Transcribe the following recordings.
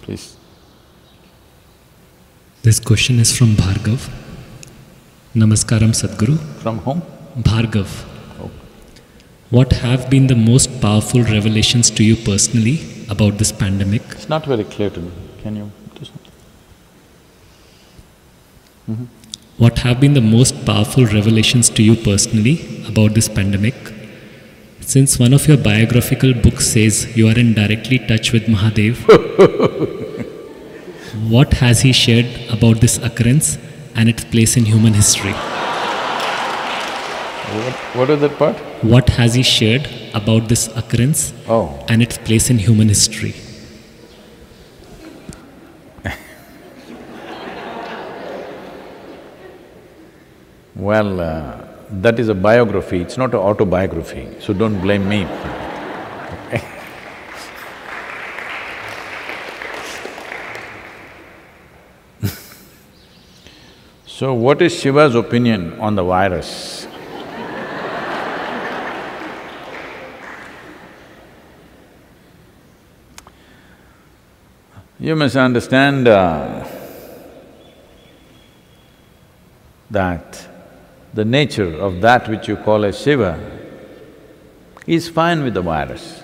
Please. This question is from Bhargav. Namaskaram Sadhguru. From whom? Bhargav. Oh. What have been the most powerful revelations to you personally about this pandemic? It's not very clear to me. Can you do something? What have been the most powerful revelations to you personally about this pandemic? Since one of your biographical books says you are in directly touch with Mahadev, what has he shared about this occurrence and its place in human history? What is that part? What has he shared about this occurrence and its place in human history? Well, that is a biography, it's not an autobiography, so don't blame me. So what is Shiva's opinion on the virus? You must understand that the nature of that which you call as Shiva is fine with the virus.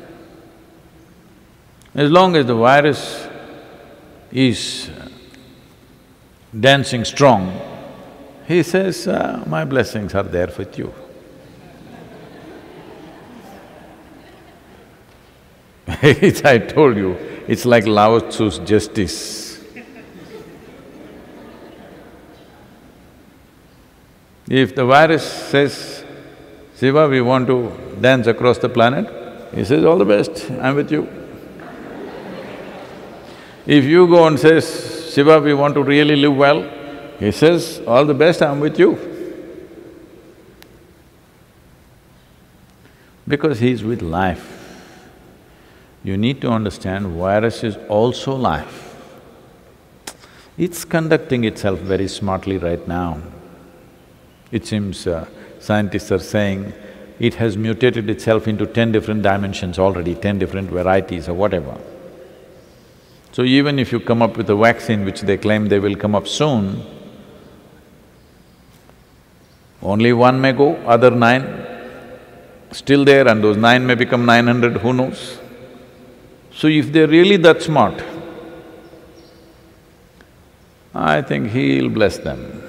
As long as the virus is dancing strong, he says, my blessings are there with you. I told you, it's like Lao Tzu's justice. If the virus says, Shiva, we want to dance across the planet, he says, all the best, I'm with you. If you go and says, Shiva, we want to really live well, he says, all the best, I'm with you. Because he's with life. You need to understand virus is also life. It's conducting itself very smartly right now. It seems scientists are saying it has mutated itself into 10 different dimensions already, 10 different varieties or whatever. So even if you come up with a vaccine which they claim they will come up soon, only one may go, other 9 still there, and those 9 may become 900, who knows? So if they're really that smart, I think he'll bless them.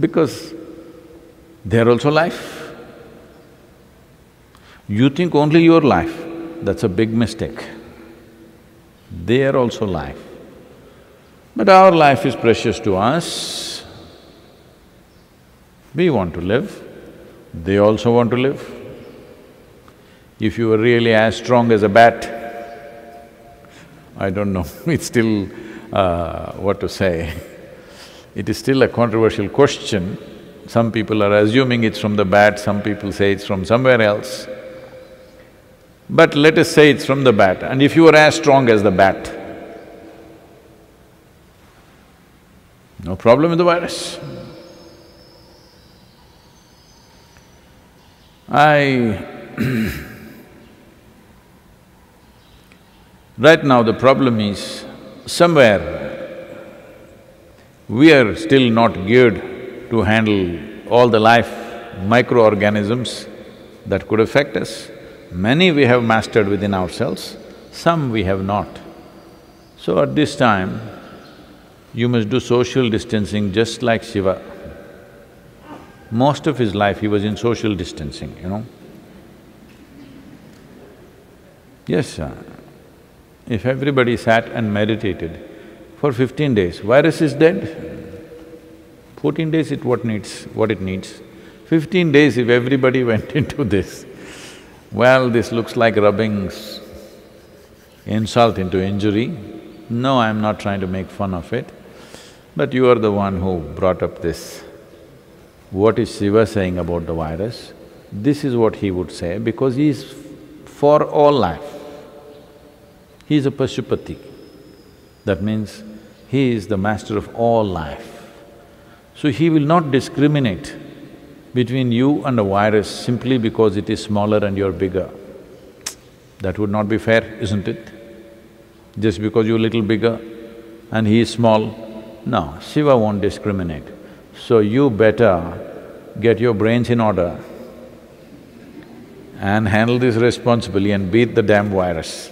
Because they're also life. You think only your life, that's a big mistake. They are also life. But our life is precious to us. We want to live, they also want to live. If you were really as strong as a bat, I don't know, it's still… what to say. It is still a controversial question. Some people are assuming it's from the bat, some people say it's from somewhere else. But let us say it's from the bat, and if you were as strong as the bat, no problem with the virus. Right now the problem is, somewhere we are still not geared to handle all the life microorganisms that could affect us. Many we have mastered within ourselves, some we have not. So at this time, you must do social distancing just like Shiva. Most of his life he was in social distancing, you know. Yes, if everybody sat and meditated for 15 days, virus is dead. 14 days what it needs. 15 days if everybody went into this, well, this looks like rubbing insult into injury. No, I'm not trying to make fun of it, but you are the one who brought up this. What is Shiva saying about the virus? This is what he would say because he is for all life. He is a Pashupati. That means he is the master of all life. So he will not discriminate between you and a virus simply because it is smaller and you're bigger. That would not be fair, isn't it? just because you're little bigger and he is small. No, Shiva won't discriminate. So you better get your brains in order and handle this responsibly and beat the damn virus.